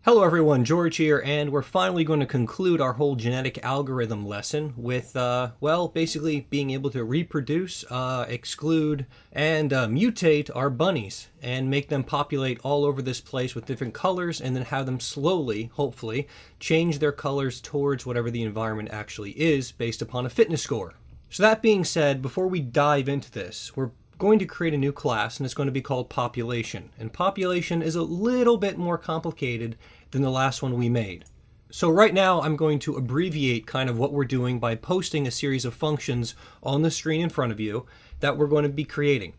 Hello everyone, George here, and we're finally going to conclude our whole genetic algorithm lesson with, well, basically being able to reproduce, exclude, and mutate our bunnies and make them populate all over this place with different colors and then have them slowly, hopefully, change their colors towards whatever the environment actually is based upon a fitness score. So that being said, before we dive into this, we're going to create a new class, and it's going to be called population. And population is a little bit more complicated than the last one we made. So right now I'm going to abbreviate kind of what we're doing by posting a series of functions on the screen in front of you that we're going to be creating.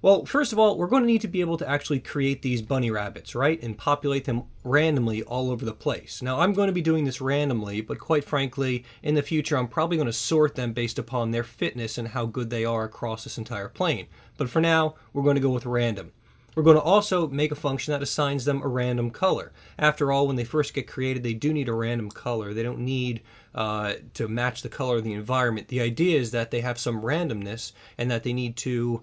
Well, first of all, we're going to need to be able to actually create these bunny rabbits, right? And populate them randomly all over the place. Now, I'm going to be doing this randomly, but quite frankly, in the future, I'm probably going to sort them based upon their fitness and how good they are across this entire plane. But for now, we're going to go with random. We're going to also make a function that assigns them a random color. After all, when they first get created, they do need a random color. They don't need to match the color of the environment. The idea is that they have some randomness and that they need to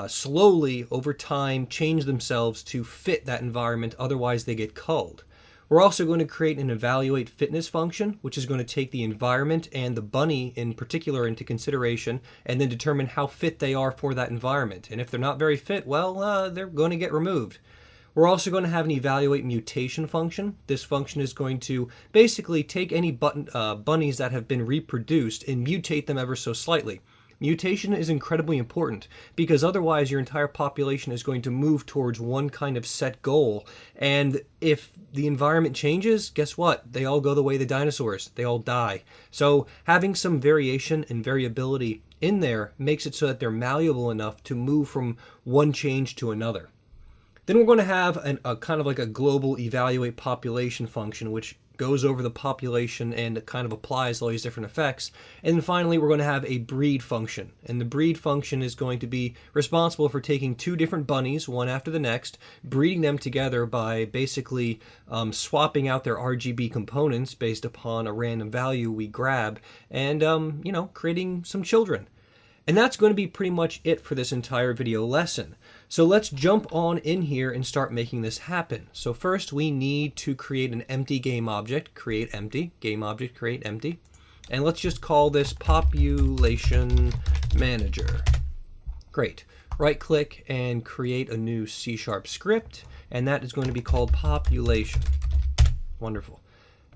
slowly, over time, change themselves to fit that environment, otherwise they get culled. We're also going to create an evaluate fitness function, which is going to take the environment and the bunny in particular into consideration and then determine how fit they are for that environment. And if they're not very fit, well, they're going to get removed. We're also going to have an evaluate mutation function. This function is going to basically take any bunnies that have been reproduced and mutate them ever so slightly. Mutation is incredibly important because otherwise your entire population is going to move towards one kind of set goal. And if the environment changes, guess what? They all go the way of the dinosaurs. They all die. So having some variation and variability in there makes it so that they're malleable enough to move from one change to another. Then we're going to have a kind of like a global evaluate population function, which goes over the population and kind of applies all these different effects. And then finally, we're going to have a breed function. And the breed function is going to be responsible for taking two different bunnies, one after the next, breeding them together by basically swapping out their RGB components based upon a random value we grab and, creating some children. And that's going to be pretty much it for this entire video lesson. So let's jump on in here and start making this happen. So first we need to create an empty game object, create empty, game object, create empty. And let's just call this population manager. Great. Right click and create a new C# script, and that is going to be called population. Wonderful.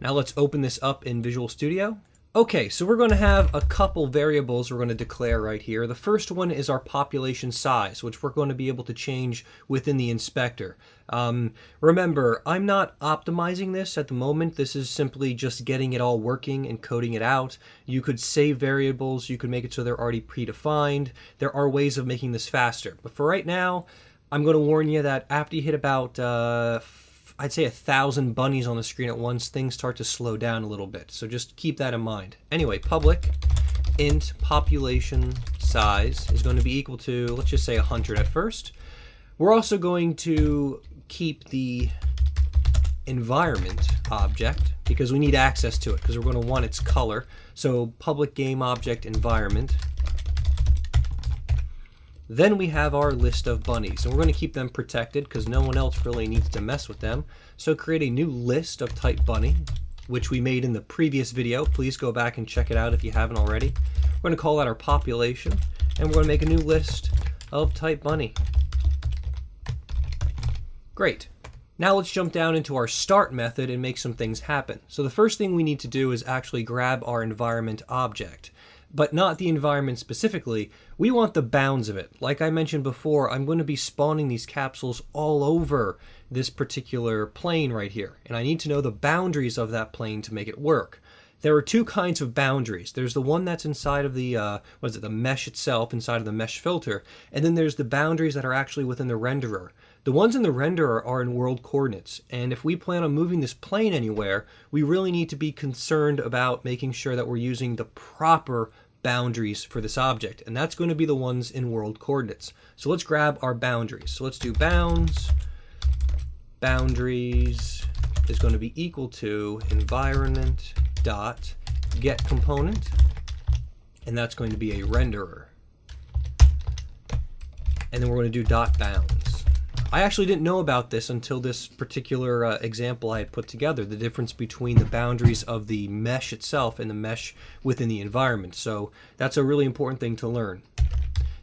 Now let's open this up in Visual Studio. Okay, so we're going to have a couple variables we're going to declare right here. The first one is our population size, which we're going to be able to change within the inspector. Remember, I'm not optimizing this at the moment. This is simply just getting it all working and coding it out. You could save variables. You could make it so they're already predefined. There are ways of making this faster. But for right now, I'm going to warn you that after you hit about I'd say 1,000 bunnies on the screen at once, things start to slow down a little bit. So just keep that in mind. Anyway, public int population size is going to be equal to, let's just say 100 at first. We're also going to keep the environment object because we need access to it because we're going to want its color. So public game object environment. Then we have our list of bunnies, and we're going to keep them protected because no one else really needs to mess with them. So create a new list of type bunny, which we made in the previous video. Please go back and check it out if you haven't already. We're going to call that our population, and we're going to make a new list of type bunny. Great. Now let's jump down into our start method and make some things happen. So the first thing we need to do is actually grab our environment object. But not the environment specifically. We want the bounds of it. Like I mentioned before, I'm going to be spawning these capsules all over this particular plane right here. And I need to know the boundaries of that plane to make it work. There are two kinds of boundaries. There's the one that's inside of the, the mesh itself, inside of the mesh filter. And then there's the boundaries that are actually within the renderer. The ones in the renderer are in world coordinates. And if we plan on moving this plane anywhere, we really need to be concerned about making sure that we're using the proper boundaries for this object. And that's going to be the ones in world coordinates. So let's grab our boundaries. So let's do bounds. Boundaries is going to be equal to environment dot get component. and that's going to be a renderer. And then we're going to do dot bounds. I actually didn't know about this until this particular example I had put together, the difference between the boundaries of the mesh itself and the mesh within the environment. So that's a really important thing to learn.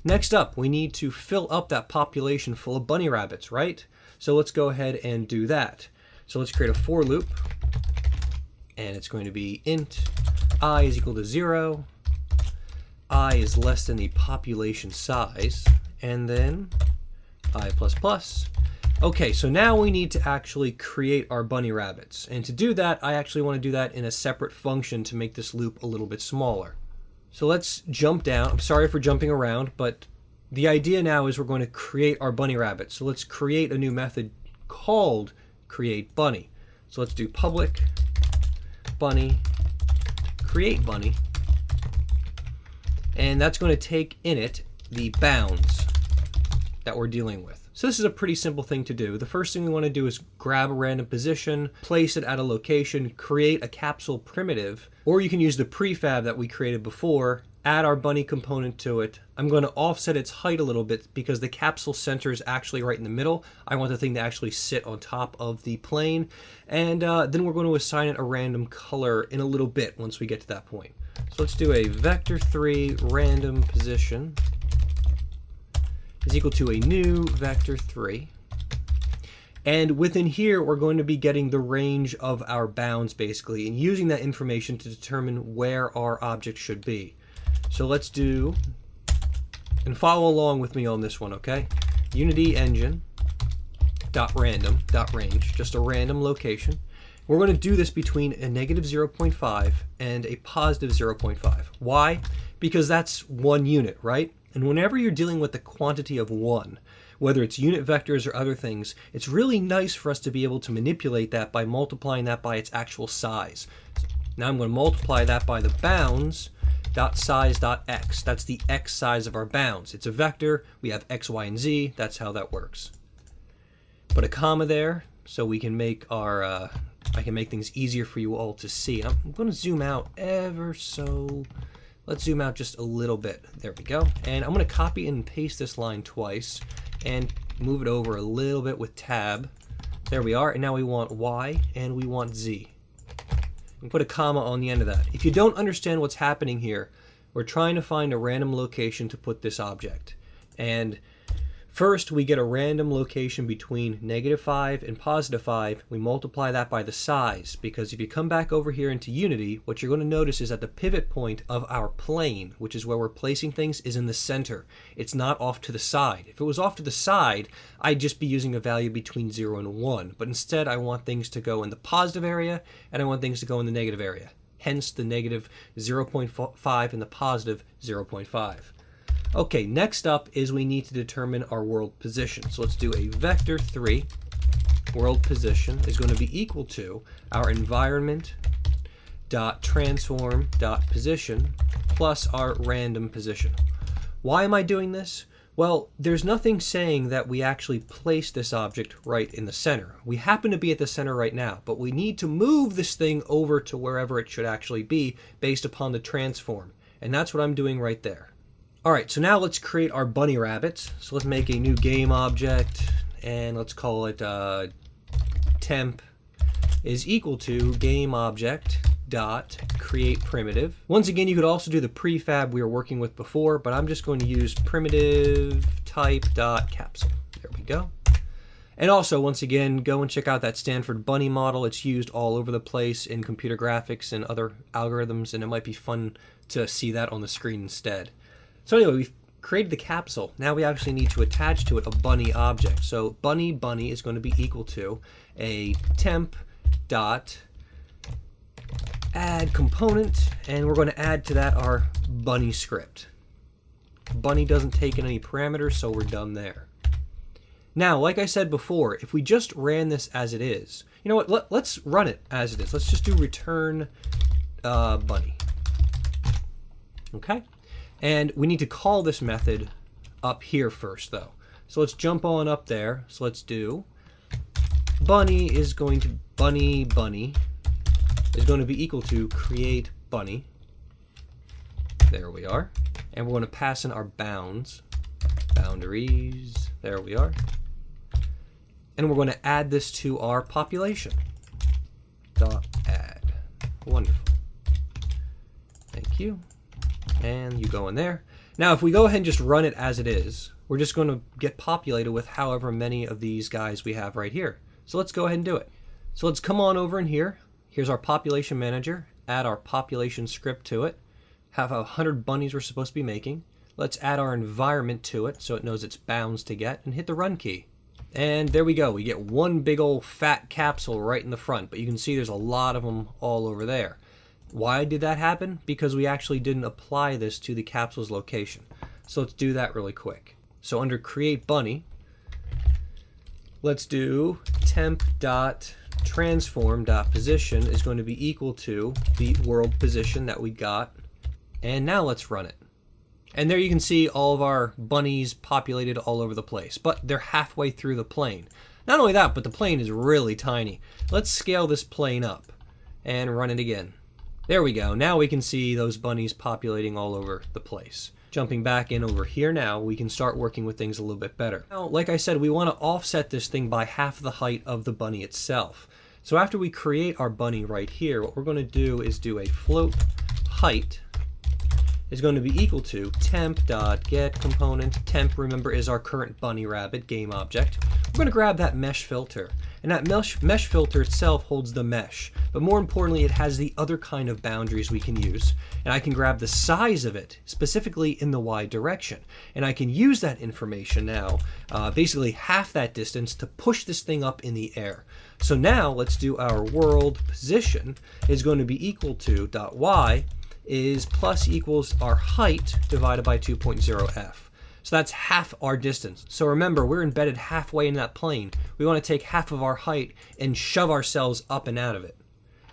Next up, we need to fill up that population full of bunny rabbits, right? So let's go ahead and do that. So let's create a for loop, and it's going to be int I is equal to 0, I is less than the population size, and then I plus plus. Okay, so now we need to actually create our bunny rabbits. And to do that, I actually want to do that in a separate function to make this loop a little bit smaller. So let's jump down. I'm sorry for jumping around, but the idea now is we're going to create our bunny rabbit. So let's create a new method called create bunny. So let's do public bunny create bunny. And that's going to take in it the bounds that we're dealing with. So this is a pretty simple thing to do. The first thing we want to do is grab a random position, place it at a location, create a capsule primitive, or you can use the prefab that we created before, add our bunny component to it. I'm going to offset its height a little bit because the capsule center is actually right in the middle. I want the thing to actually sit on top of the plane. And then we're going to assign it a random color in a little bit once we get to that point. So let's do a vector3 random position is equal to a new vector3. And within here, we're going to be getting the range of our bounds, basically, and using that information to determine where our object should be. So let's do, and follow along with me on this one, okay? Unity engine dot random dot range, just a random location. We're going to do this between a negative 0.5 and a positive 0.5. Why? Because that's one unit, right? And whenever you're dealing with the quantity of 1, whether it's unit vectors or other things, it's really nice for us to be able to manipulate that by multiplying that by its actual size. Now I'm going to multiply that by the bounds dot size dot x. That's the x size of our bounds. It's a vector. We have x, y, and z. That's how that works. Put a comma there so we can make our I can make things easier for you all to see. I'm going to zoom out ever so. Let's zoom out just a little bit. There we go. And I'm going to copy and paste this line twice and move it over a little bit with tab. There we are. And now we want y and we want z. And put a comma on the end of that. If you don't understand what's happening here, we're trying to find a random location to put this object. And first, we get a random location between -5 and +5. We multiply that by the size, because if you come back over here into Unity, what you're going to notice is that the pivot point of our plane, which is where we're placing things, is in the center. It's not off to the side. If it was off to the side, I'd just be using a value between 0 and 1. But instead, I want things to go in the positive area, and I want things to go in the negative area. Hence the negative 0.5 and the positive 0.5. Okay, next up is we need to determine our world position. So let's do a vector3 world position is going to be equal to our environment dot transform dot position plus our random position. Why am I doing this? Well, there's nothing saying that we actually place this object right in the center. We happen to be at the center right now, but we need to move this thing over to wherever it should actually be based upon the transform. And that's what I'm doing right there. Alright, so now let's create our bunny rabbits. So let's make a new game object, and let's call it temp is equal to game object dot create primitive. Once again, you could also do the prefab we were working with before, but I'm just going to use primitive type dot capsule. There we go. And also, once again, go and check out that Stanford bunny model. It's used all over the place in computer graphics and other algorithms, and it might be fun to see that on the screen instead. So anyway, we've created the capsule. Now we actually need to attach to it a bunny object. So bunny is going to be equal to a temp dot add component, and we're going to add to that our bunny script. Bunny doesn't take in any parameters, so we're done there. Now, like I said before, if we just ran this as it is, you know what, let's run it as it is. Let's just do return bunny. Okay? And we need to call this method up here first, though. So let's jump on up there. So let's do bunny is going to is going to be equal to create bunny. There we are. And we're going to pass in our bounds. Boundaries. There we are. And we're going to add this to our population. Dot add. Wonderful. Thank you. And you go in there. Now, if we go ahead and just run it as it is, we're just going to get populated with however many of these guys we have right here. So let's go ahead and do it. So let's come on over in here. Here's our population manager. Add our population script to it. Have 100 bunnies we're supposed to be making. Let's add our environment to it so it knows its bounds to get, and hit the run key. And there we go. We get one big old fat capsule right in the front, but you can see there's a lot of them all over there. Why did that happen? Because we actually didn't apply this to the capsule's location. So let's do that really quick. So under create bunny, let's do temp.transform.position is going to be equal to the world position that we got. And now let's run it. And there you can see all of our bunnies populated all over the place, but they're halfway through the plane. Not only that, but the plane is really tiny. Let's scale this plane up and run it again. There we go. Now we can see those bunnies populating all over the place. Jumping back in over here now, we can start working with things a little bit better. Now, like I said, we want to offset this thing by half the height of the bunny itself. So after we create our bunny right here, what we're going to do is do a float height is going to be equal to temp.getComponent. Temp, remember, is our current bunny rabbit game object. We're going to grab that mesh filter. And that mesh filter itself holds the mesh. But more importantly, it has the other kind of boundaries we can use. And I can grab the size of it, specifically in the Y direction. And I can use that information now, basically half that distance, to push this thing up in the air. So now let's do our world position is going to be equal to .y is plus equals our height divided by 2.0f. So that's half our distance. So remember, we're embedded halfway in that plane. We want to take half of our height and shove ourselves up and out of it.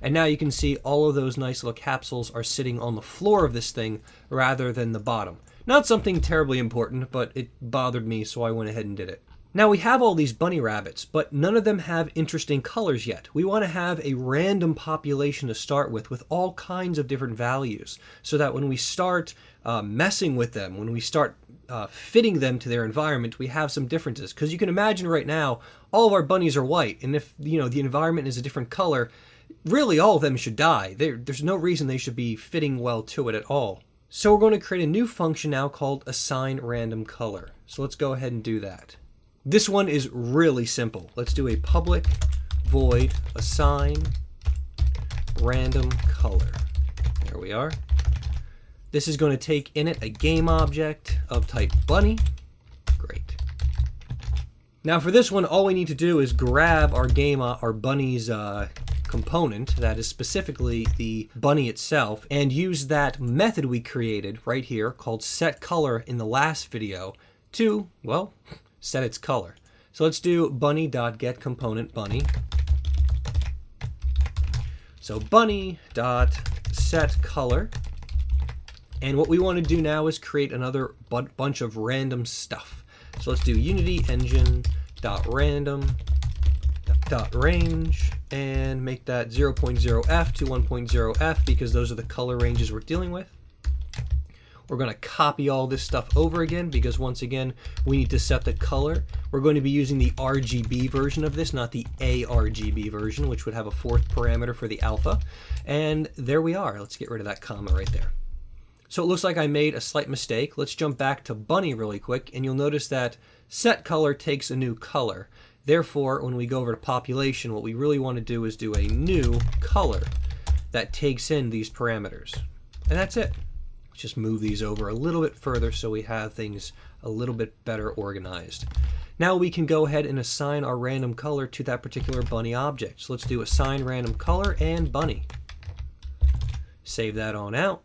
And now you can see all of those nice little capsules are sitting on the floor of this thing rather than the bottom. Not something terribly important, but it bothered me, so I went ahead and did it. Now we have all these bunny rabbits, but none of them have interesting colors yet. We want to have a random population to start with all kinds of different values, so that when we start messing with them, when we start fitting them to their environment, we have some differences. Because you can imagine right now, all of our bunnies are white, and if the environment is a different color, really all of them should die. There's no reason they should be fitting well to it at all. So we're going to create a new function now called assign random color. So let's go ahead and do that. This one is really simple. Let's do a public void assign random color. There we are. This is going to take in it a game object of type bunny. Great. Now for this one, all we need to do is grab our bunny's component, that is specifically the bunny itself, and use that method we created right here called setColor in the last video to, well, set its color. So let's do bunny.getComponent bunny. So bunny.setColor. And what we want to do now is create another bunch of random stuff. So let's do Unity engine.random.range and make that 0.0f to 1.0f because those are the color ranges we're dealing with. We're going to copy all this stuff over again because once again we need to set the color. We're going to be using the RGB version of this, not the ARGB version, which would have a fourth parameter for the alpha. And there we are. Let's get rid of that comma right there. So it looks like I made a slight mistake. Let's jump back to bunny really quick, and you'll notice that set color takes a new color. Therefore, when we go over to population, what we really want to do is do a new color that takes in these parameters. And that's it. Let's just move these over a little bit further so we have things a little bit better organized. Now we can go ahead and assign our random color to that particular bunny object. So let's do assign random color and bunny. Save that on out.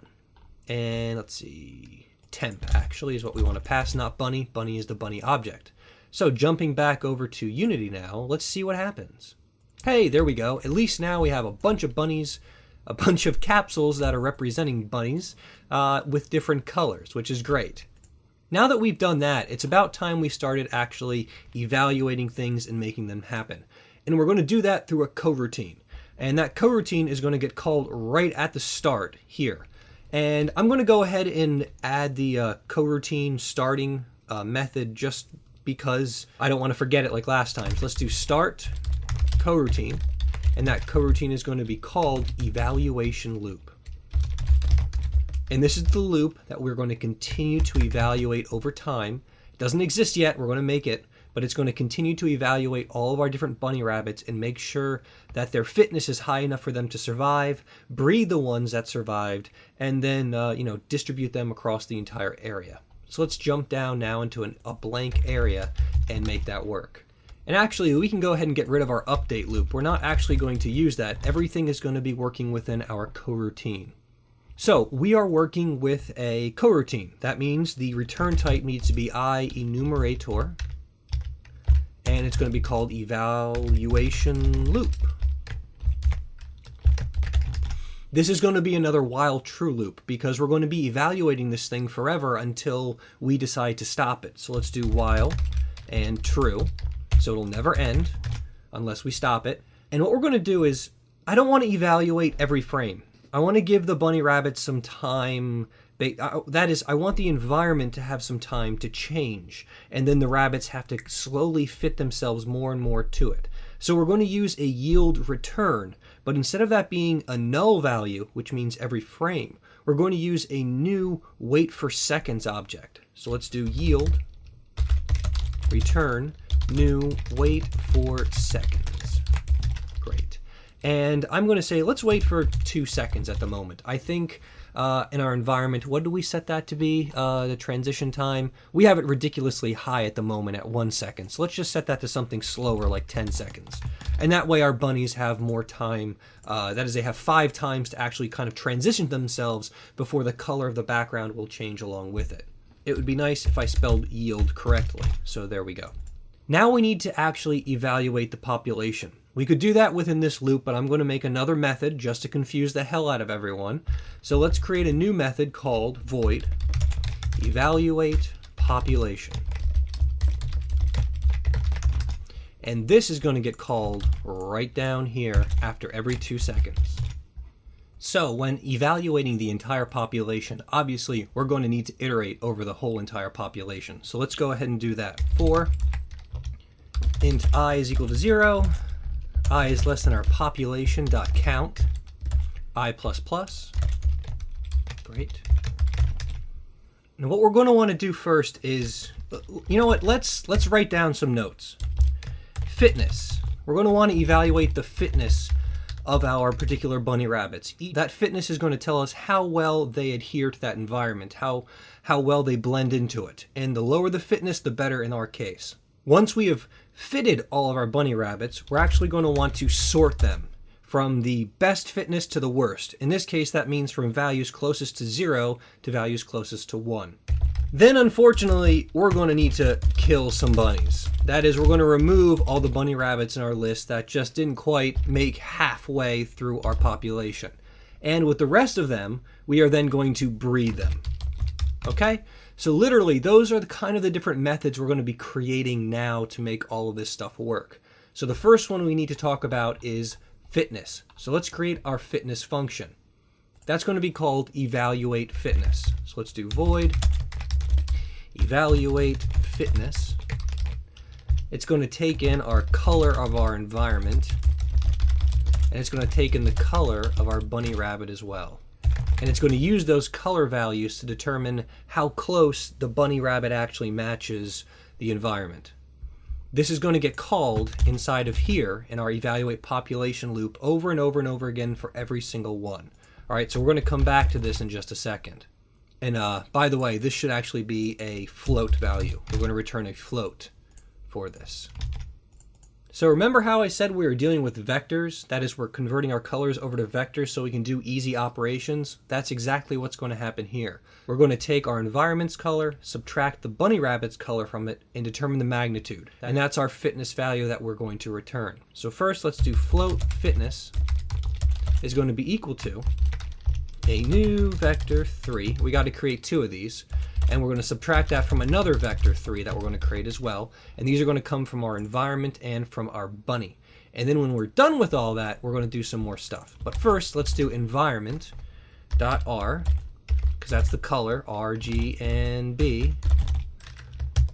And let's see, temp actually is what we want to pass, not bunny. Bunny is the bunny object. So jumping back over to Unity now, let's see what happens. Hey, there we go. At least now we have a bunch of bunnies, a bunch of capsules that are representing bunnies with different colors, which is great. Now that we've done that, it's about time we started actually evaluating things and making them happen. And we're going to do that through a coroutine. And that coroutine is going to get called right at the start here. And I'm going to go ahead and add the coroutine starting method just because I don't want to forget it like last time. So let's do start coroutine, and that coroutine is going to be called evaluation loop. And this is the loop that we're going to continue to evaluate over time. It doesn't exist yet, we're going to make it, but it's going to continue to evaluate all of our different bunny rabbits and make sure that their fitness is high enough for them to survive, breed the ones that survived, and then distribute them across the entire area. So let's jump down now into a blank area and make that work. And actually, we can go ahead and get rid of our update loop. We're not actually going to use that. Everything is going to be working within our coroutine. So we are working with a coroutine. That means the return type needs to be enumerator, and it's going to be called evaluation loop. This is going to be another while true loop because we're going to be evaluating this thing forever until we decide to stop it. So let's do while and true. So it'll never end unless we stop it. And what we're going to do is, I don't want to evaluate every frame. I want to give the bunny rabbits some time. That is, I want the environment to have some time to change, and then the rabbits have to slowly fit themselves more and more to it. So we're going to use a yield return, but instead of that being a null value, which means every frame, we're going to use a new wait for seconds object. So let's do yield return new wait for seconds. Great. And I'm going to say, let's wait for 2 seconds at the moment. I think in our environment, what do we set that to be? The transition time. We have it ridiculously high at the moment at 1 second. So let's just set that to something slower, like 10 seconds. And that way our bunnies have more time. That is, they have 5 times to actually kind of transition themselves before the color of the background will change along with it. It would be nice if I spelled yield correctly. So there we go. Now we need to actually evaluate the population. We could do that within this loop, but I'm going to make another method just to confuse the hell out of everyone. So let's create a new method called void evaluate population. And this is going to get called right down here after every 2 seconds. So when evaluating the entire population, obviously we're going to need to iterate over the whole entire population. So let's go ahead and do that. For int I is equal to 0, I is less than our population dot count, I++. Great. And what we're going to want to do first is, you know what, let's write down some notes. Fitness. We're going to want to evaluate the fitness of our particular bunny rabbits. That fitness is going to tell us how well they adhere to that environment, how well they blend into it. And the lower the fitness, the better in our case. Once we have fitted all of our bunny rabbits, we're actually going to want to sort them from the best fitness to the worst. In this case, that means from values closest to 0 to values closest to 1. Then, unfortunately, we're going to need to kill some bunnies. That is, we're going to remove all the bunny rabbits in our list that just didn't quite make halfway through our population. And with the rest of them, we are then going to breed them. Okay? So literally, those are the different methods we're going to be creating now to make all of this stuff work. So the first one we need to talk about is fitness. So let's create our fitness function. That's going to be called evaluate fitness. So let's do void evaluate fitness. It's going to take in our color of our environment, and it's going to take in the color of our bunny rabbit as well. And it's going to use those color values to determine how close the bunny rabbit actually matches the environment. This is going to get called inside of here in our evaluate population loop over and over and over again for every single one. All right, so we're going to come back to this in just a second. And by the way, this should actually be a float value. We're going to return a float for this. So remember how I said we were dealing with vectors? That is, we're converting our colors over to vectors so we can do easy operations. That's exactly what's going to happen here. We're going to take our environment's color, subtract the bunny rabbit's color from it, and determine the magnitude. And that's our fitness value that we're going to return. So first, let's do float fitness is going to be equal to a new vector 3. We got to create 2 of these. And we're going to subtract that from another vector 3 that we're going to create as well. And these are going to come from our environment and from our bunny. And then when we're done with all that, we're going to do some more stuff. But first, let's do environment.r because that's the color, R, G, and B.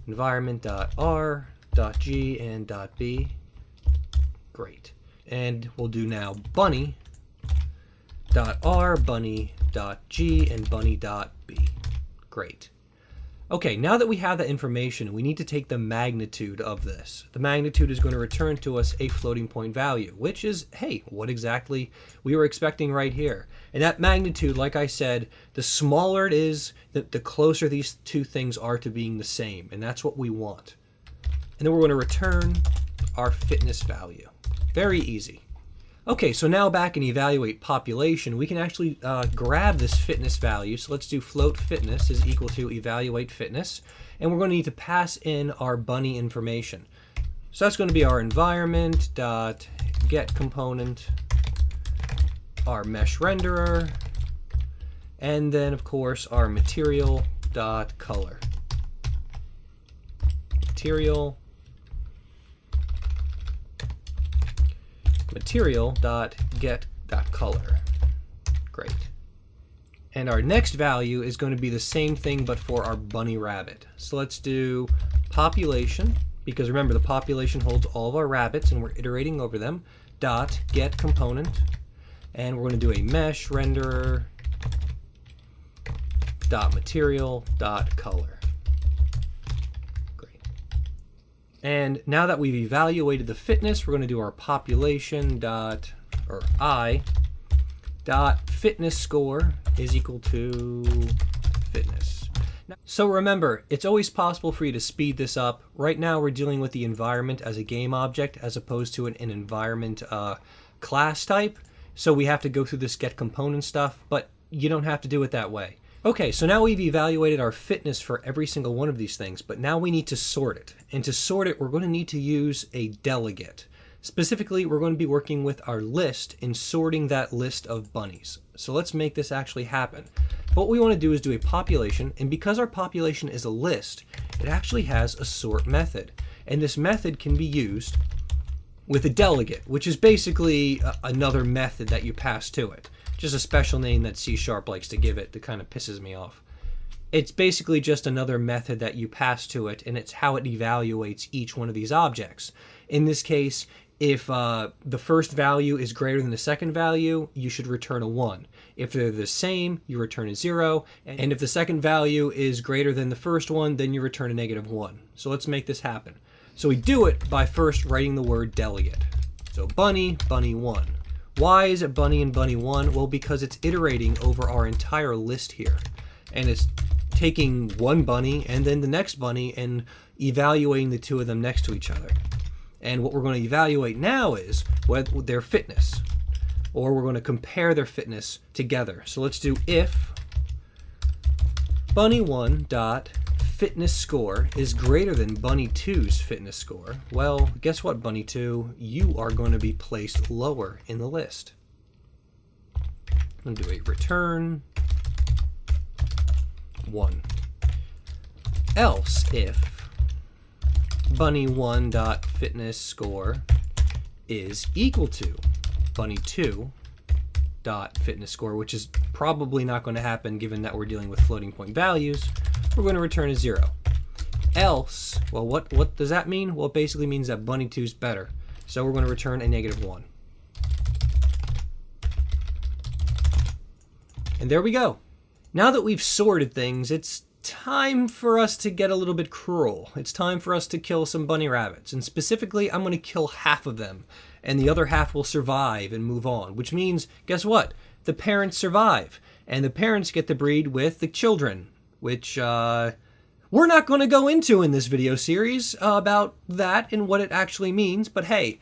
Environment.r.g and .b. Great. And we'll do now bunny.r, bunny.g, and bunny.b. Great. Okay, now that we have that information, we need to take the magnitude of this. The magnitude is going to return to us a floating point value, which is, hey, what exactly we were expecting right here. And that magnitude, like I said, the smaller it is, the closer these two things are to being the same. And that's what we want. And then we're going to return our fitness value. Very easy. Okay, so now back in evaluate population, we can actually grab this fitness value. So let's do float fitness is equal to evaluate fitness. And we're going to need to pass in our bunny information. So that's going to be our environment dot get component, our mesh renderer, and then of course our material dot color. Material.get.color. Great. And our next value is going to be the same thing but for our bunny rabbit. So let's do population, because remember the population holds all of our rabbits and we're iterating over them, dot get component, and we're going to do a mesh renderer dot material dot color. And now that we've evaluated the fitness, we're going to do our population dot, or I, dot fitness score is equal to fitness. So remember, it's always possible for you to speed this up. Right now we're dealing with the environment as a game object as opposed to an environment class type. So we have to go through this get component stuff, but you don't have to do it that way. Okay, so now we've evaluated our fitness for every single one of these things, but now we need to sort it. And to sort it, we're going to need to use a delegate. Specifically, we're going to be working with our list in sorting that list of bunnies. So let's make this actually happen. What we want to do is do a population, and because our population is a list, it actually has a sort method. And this method can be used with a delegate, which is basically another method that you pass to it. Just a special name that C# likes to give it that kind of pisses me off. It's basically just another method that you pass to it, and it's how it evaluates each one of these objects. In this case, if the first value is greater than the second value, you should return a 1. If they're the same, you return a 0. And if the second value is greater than the first one, then you return a -1. So let's make this happen. So we do it by first writing the word delegate. So bunny, bunny1. Why is it bunny and bunny1? Well, because it's iterating over our entire list here. And it's taking one bunny and then the next bunny and evaluating the two of them next to each other. And what we're going to evaluate now is their fitness. Or we're going to compare their fitness together. So let's do if bunny1 dot fitness score is greater than bunny2's fitness score. Well, guess what, bunny2? You are going to be placed lower in the list. I'm going to do a return 1. Else if bunny1 dot fitness score is equal to bunny2 dot fitness score, which is probably not going to happen given that we're dealing with floating point values, we're going to return a 0. Else, well, what does that mean? Well, it basically means that bunny2 is better. So we're going to return a -1. And there we go. Now that we've sorted things, it's time for us to get a little bit cruel. It's time for us to kill some bunny rabbits. And specifically, I'm going to kill half of them. And the other half will survive and move on. Which means, guess what? The parents survive. And the parents get to breed with the children. Which we're not going to go into in this video series about that and what it actually means. But hey,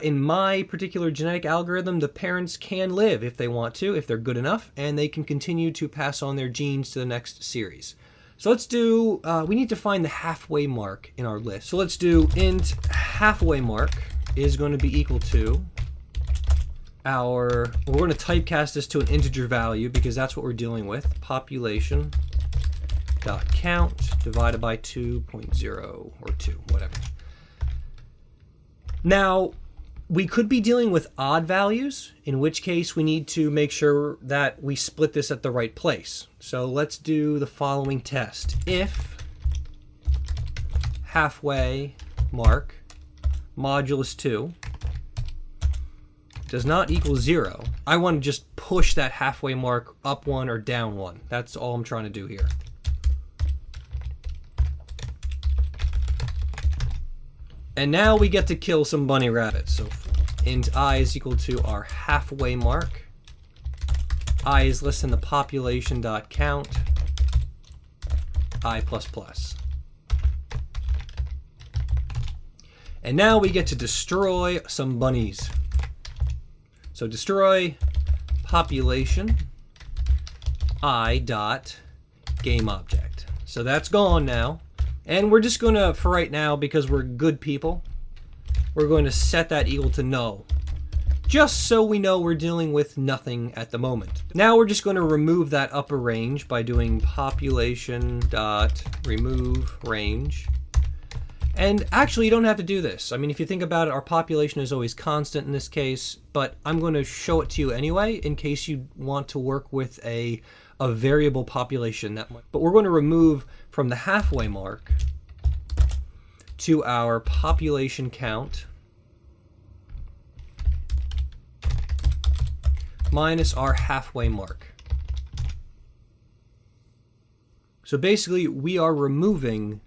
in my particular genetic algorithm, the parents can live if they want to, if they're good enough, and they can continue to pass on their genes to the next series. So let's do, we need to find the halfway mark in our list. So let's do int halfway mark is going to be equal to we're going to typecast this to an integer value because that's what we're dealing with, population dot count divided by 2.0 or 2, whatever. Now, We could be dealing with odd values, in which case we need to make sure that we split this at the right place. So let's do the following test. If halfway mark modulus 2 does not equal 0, I want to just push that halfway mark up 1 or down 1. That's all I'm trying to do here. And now we get to kill some bunny rabbits. So int I is equal to our halfway mark. I is less than the population dot count. I plus plus. And now we get to destroy some bunnies. So destroy population I dot game object. So that's gone now. And we're just going to, for right now, because we're good people, we're going to set that equal to null. Just so we know we're dealing with nothing at the moment. Now we're just going to remove that upper range by doing population.remove range. And actually, you don't have to do this. I mean, if you think about it, our population is always constant in this case, but I'm going to show it to you anyway in case you want to work with a variable population. But we're going to remove from the halfway mark to our population count minus our halfway mark. So basically, we are removing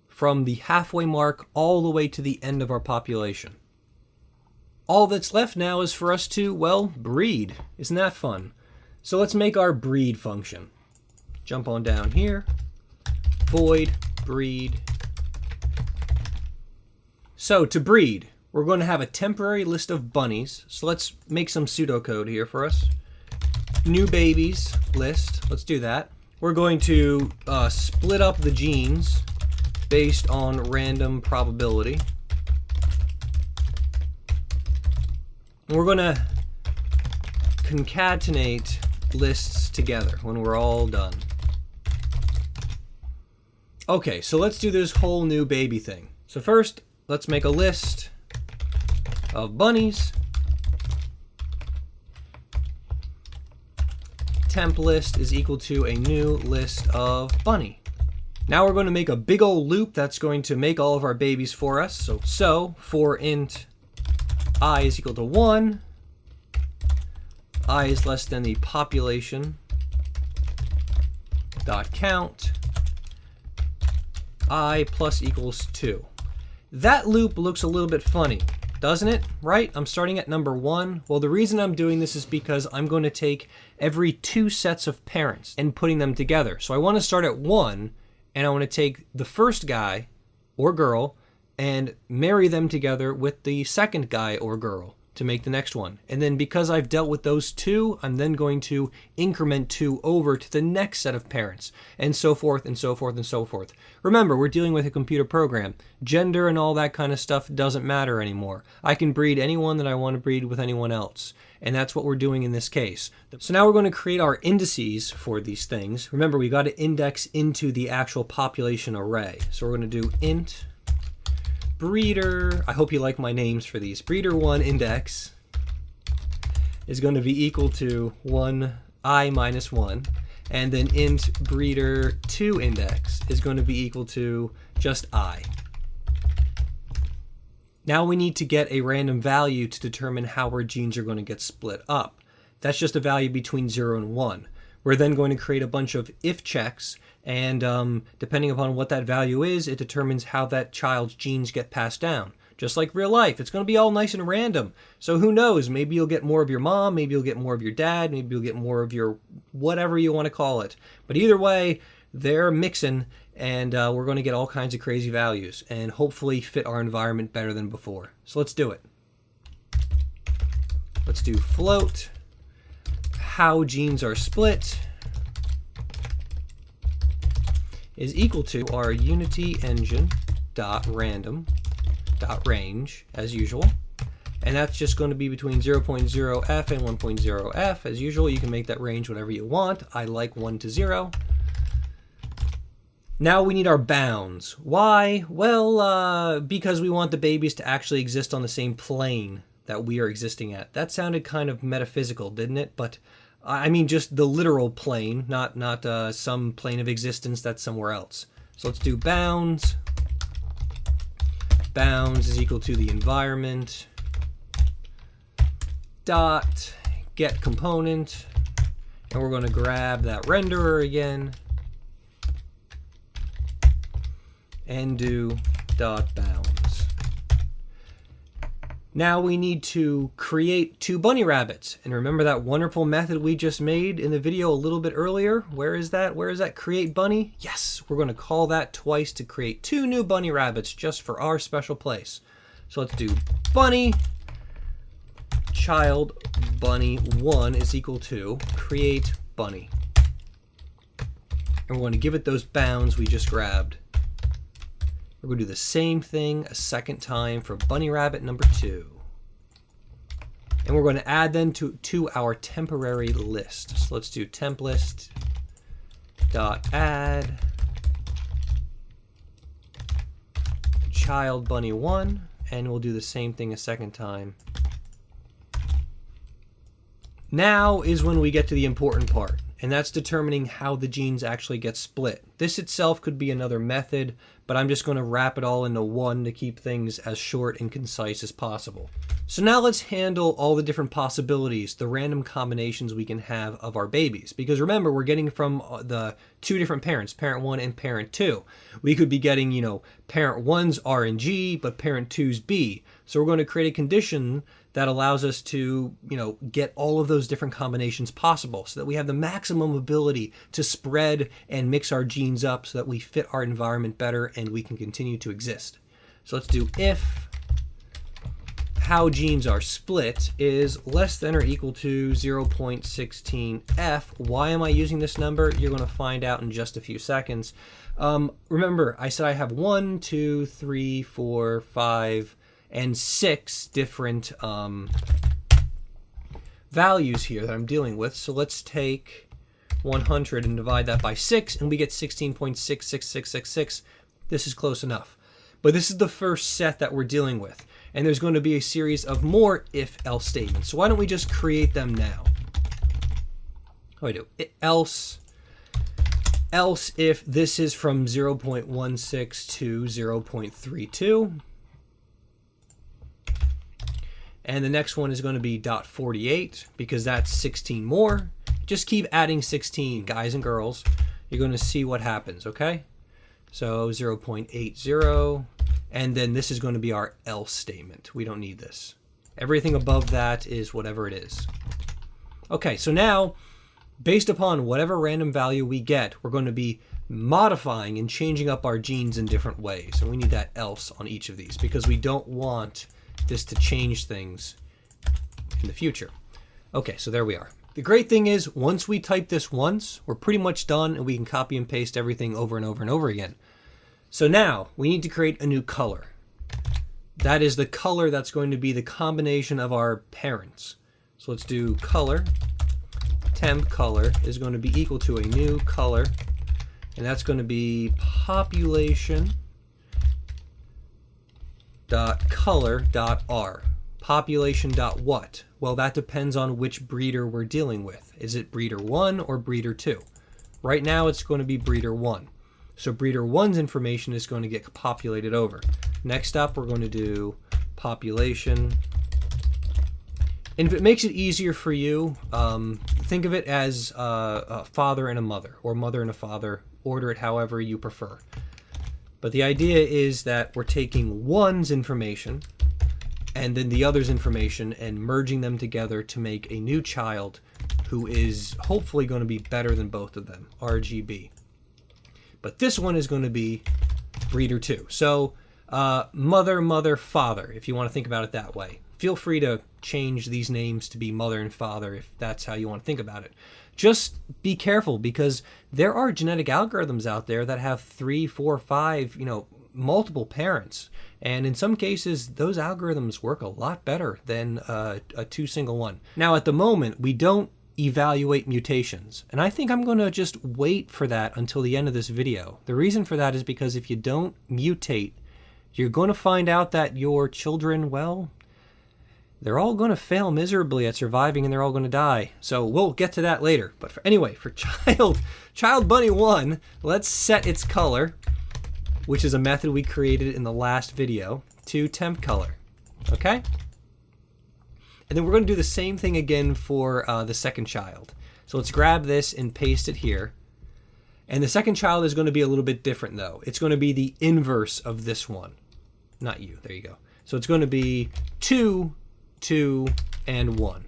from the halfway mark all the way to the end of our population. All that's left now is for us to, well, breed. Isn't that fun? So let's make our breed function. Jump on down here. Void breed. So to breed, we're going to have a temporary list of bunnies. So let's make some pseudocode here for us. New babies list. Let's do that. We're going to split up the genes based on random probability. And we're going to concatenate lists together when we're all done. Okay, so let's do this whole new baby thing. So first, let's make a list of bunnies. Temp list is equal to a new list of bunny. Now we're going to make a big old loop that's going to make all of our babies for us. So for int I is equal to 1, I is less than the population dot count, I plus equals 2. That loop looks a little bit funny, doesn't it? Right? I'm starting at number 1. Well, the reason I'm doing this is because I'm going to take every 2 sets of parents and putting them together. So I want to start at 1, and I want to take the first guy or girl and marry them together with the second guy or girl to make the next one. And then because I've dealt with those 2, I'm then going to increment 2 over to the next set of parents, and so forth and so forth and so forth. Remember, we're dealing with a computer program. Gender and all that kind of stuff doesn't matter anymore. I can breed anyone that I want to breed with anyone else. And that's what we're doing in this case. So now we're going to create our indices for these things. Remember, we got to index into the actual population array. So we're going to do int breeder, I hope you like my names for these. Breeder1 index is going to be equal to 1i minus 1. And then int breeder2 index is going to be equal to just I. Now we need to get a random value to determine how our genes are going to get split up. That's just a value between 0 and 1. We're then going to create a bunch of if checks, and depending upon what that value is, it determines how that child's genes get passed down. Just like real life, it's going to be all nice and random. So who knows, maybe you'll get more of your mom, maybe you'll get more of your dad, maybe you'll get more of your whatever you want to call it. But either way, they're mixing, and we're going to get all kinds of crazy values and hopefully fit our environment better than before. So let's do it. Let's do float how genes are split is equal to our unity engine dot random dot range as usual, and that's just going to be between 0.0f and 1.0f. As usual, you can make that range whatever you want. I like 1 to 0. Now we need our bounds. Why? Well, because we want the babies to actually exist on the same plane that we are existing at. That sounded kind of metaphysical, didn't it? But I mean just the literal plane, not some plane of existence that's somewhere else. So let's do bounds. Bounds is equal to the environment dot get component, and we're going to grab that renderer again and do dot bounds. Now we need to create 2 bunny rabbits. And remember that wonderful method we just made in the video a little bit earlier? Where is that? Where is that create bunny? Yes, we're going to call that twice to create 2 new bunny rabbits just for our special place. So let's do bunny child bunny 1 is equal to create bunny. And we're going to give it those bounds we just grabbed. We're going to do the same thing a second time for bunny rabbit number 2. And we're going to add them to our temporary list. So let's do temp list dot add child bunny 1, and we'll do the same thing a second time. Now is when we get to the important part, and that's determining how the genes actually get split. This itself could be another method, but I'm just going to wrap it all into one to keep things as short and concise as possible. So now let's handle all the different possibilities, the random combinations we can have of our babies. Because remember, we're getting from the 2 different parents, parent 1 and parent 2. We could be getting, parent 1's R and G, but parent 2's B. So we're going to create a condition that allows us to, get all of those different combinations possible so that we have the maximum ability to spread and mix our genes up so that we fit our environment better and we can continue to exist. So let's do if how genes are split is less than or equal to 0.16f. Why am I using this number? You're going to find out in just a few seconds. Remember, I said I have 1, 2, 3, 4, 5, and 6 different values here that I'm dealing with. So let's take 100 and divide that by 6, and we get 16.66666. This is close enough. But this is the first set that we're dealing with. And there's going to be a series of more if-else statements. So why don't we just create them now? What do I do? Else if this is from 0.16 to 0.32. And the next one is going to be .48 because that's 16 more. Just keep adding 16, guys and girls. You're going to see what happens, okay? So 0.80. And then this is going to be our else statement. We don't need this. Everything above that is whatever it is. Okay, so now, based upon whatever random value we get, we're going to be modifying and changing up our genes in different ways. And we need that else on each of these because we don't want this to change things in the future. Okay, so there we are. The great thing is, once we type this once, we're pretty much done and we can copy and paste everything over and over and over again. So now we need to create a new color. That is the color that's going to be the combination of our parents. So let's do color. Temp color is going to be equal to a new color, and that's going to be population dot color dot r. Population dot what? Well, that depends on which breeder we're dealing with. Is it breeder 1 or breeder 2? Right now it's going to be breeder 1. So breeder 1's information is going to get populated over. Next up, we're going to do population. And if it makes it easier for you, think of it as a father and a mother, or mother and a father. Order it however you prefer. But the idea is that we're taking 1's information and then the other's information and merging them together to make a new child who is hopefully going to be better than both of them, RGB. But this one is going to be breeder 2. So mother, mother, father, if you want to think about it that way. Feel free to change these names to be mother and father if that's how you want to think about it. Just be careful because there are genetic algorithms out there that have 3, 4, 5, multiple parents. And in some cases, those algorithms work a lot better than a 2 single one. Now, at the moment, we don't evaluate mutations. And I think I'm going to just wait for that until the end of this video. The reason for that is because if you don't mutate, you're going to find out that your children, well, they're all going to fail miserably at surviving and they're all going to die. So we'll get to that later. But anyway, for child bunny 1, let's set its color, which is a method we created in the last video, to temp color. Okay? And then we're going to do the same thing again for the second child. So let's grab this and paste it here. And the second child is going to be a little bit different though. It's going to be the inverse of this one. Not you, there you go. So it's going to be 2, 2, and 1.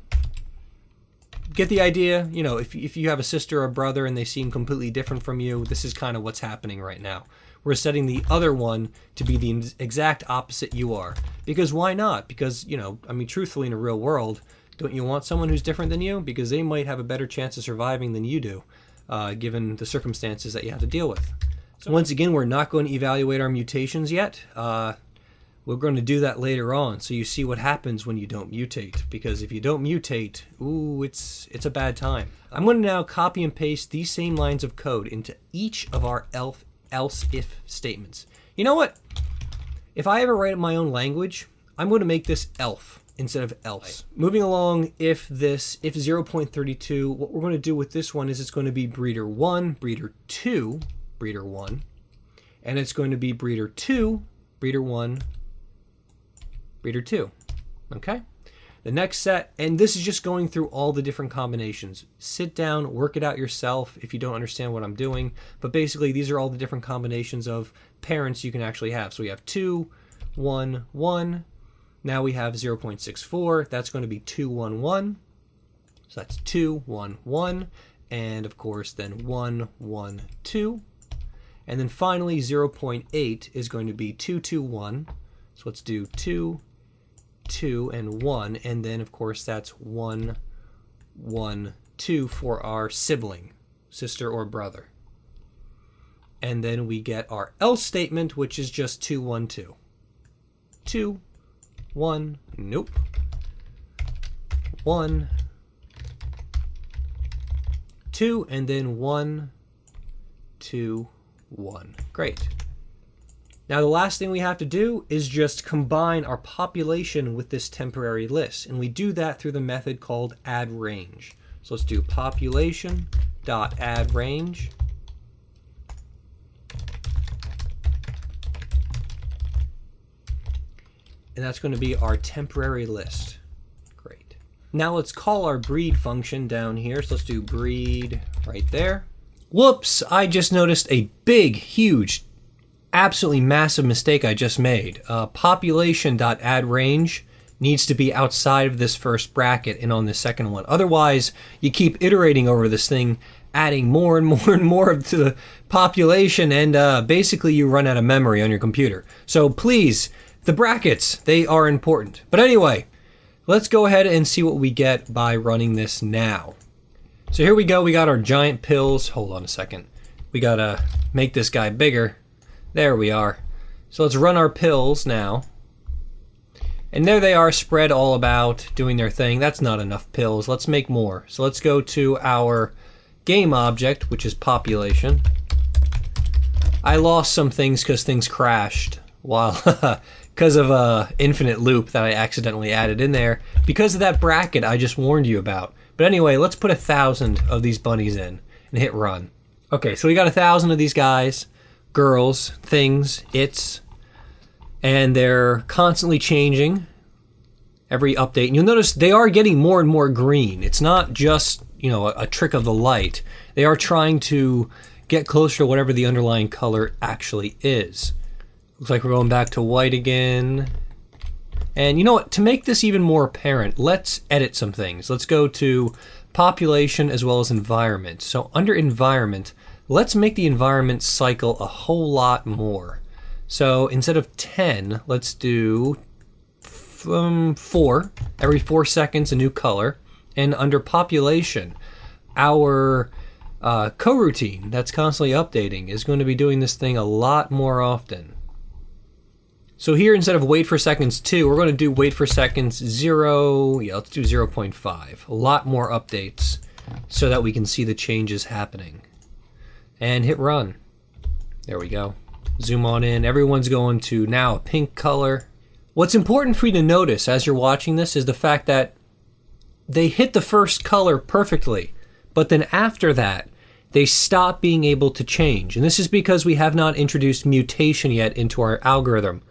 Get the idea? You know, if you have a sister or brother and they seem completely different from you, this is kind of what's happening right now. We're setting the other one to be the exact opposite you are. Because why not? Because, you know, I mean, truthfully, in a real world, don't you want someone who's different than you? Because they might have a better chance of surviving than you do, given the circumstances that you have to deal with. So once again, we're not going to evaluate our mutations yet. We're going to do that later on, so you see what happens when you don't mutate. Because if you don't mutate, ooh, it's a bad time. I'm going to now copy and paste these same lines of code into each of our else-if statements. You know what? If I ever write my own language, I'm going to make this elf instead of else. Moving along, if 0.32, what we're going to do with this one is it's going to be breeder 1, breeder 2, breeder 1, and it's going to be breeder 2, breeder 1, breeder 2. Okay? The next set, and this is just going through all the different combinations. Sit down, work it out yourself if you don't understand what I'm doing. But basically, these are all the different combinations of parents you can actually have. So we have 2, 1, 1. Now we have 0.64. That's going to be 2, 1, 1. So that's 2, 1, 1. And of course, then 1, 1, 2. And then finally, 0.8 is going to be 2, 2, 1. So let's do 2, 2, and 1, and then of course that's 1, 1, 2 for our sibling, sister or brother. And then we get our else statement, which is just 2, 1, 2. 2, 1, nope. 1, 2, and then 1, 2, 1. Great. Now the last thing we have to do is just combine our population with this temporary list, and we do that through the method called addRange. So let's do population.addRange. And that's going to be our temporary list. Great. Now let's call our breed function down here. So let's do breed right there. Whoops, I just noticed a big, huge, absolutely massive mistake I just made. Population.addRange needs to be outside of this first bracket and on the second one. Otherwise, you keep iterating over this thing, adding more and more and more to the population, and basically you run out of memory on your computer. So please, the brackets, they are important. But anyway, let's go ahead and see what we get by running this now. So here we go, we got our giant pills. Hold on a second. We gotta make this guy bigger. There we are. So let's run our pills now. And there they are, spread all about, doing their thing. That's not enough pills. Let's make more. So let's go to our game object, which is population. I lost some things because things crashed while because of a infinite loop that I accidentally added in there because of that bracket I just warned you about. But anyway, let's put 1,000 of these bunnies in and hit run. Okay, so we got 1,000 of these guys. Girls, things, its, and they're constantly changing every update. And you'll notice they are getting more and more green. It's not just, you know, a trick of the light. They are trying to get closer to whatever the underlying color actually is. Looks like we're going back to white again. And you know what? To make this even more apparent, let's edit some things. Let's go to population as well as environment. So under environment, let's make the environment cycle a whole lot more. So instead of 10, let's do 4. Every 4 seconds, a new color. And under population, our coroutine that's constantly updating is going to be doing this thing a lot more often. So here, instead of wait for seconds 2, we're going to do wait for seconds 0. Yeah, let's do 0.5. A lot more updates so that we can see the changes happening. And hit run. There we go. Zoom on in. Everyone's going to now a pink color. What's important for you to notice as you're watching this is the fact that they hit the first color perfectly, but then after that, they stop being able to change. And this is because we have not introduced mutation yet into our algorithm.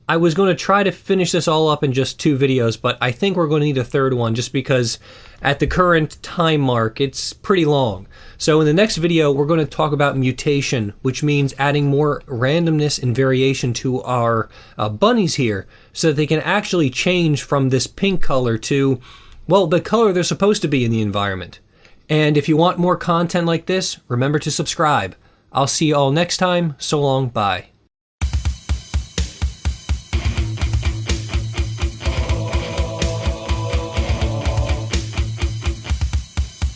I was going to try to finish this all up in just 2 videos, but I think we're going to need a third one just because at the current time mark, it's pretty long. So in the next video, we're going to talk about mutation, which means adding more randomness and variation to our bunnies here so that they can actually change from this pink color to, well, the color they're supposed to be in the environment. And if you want more content like this, remember to subscribe. I'll see you all next time. So long, bye.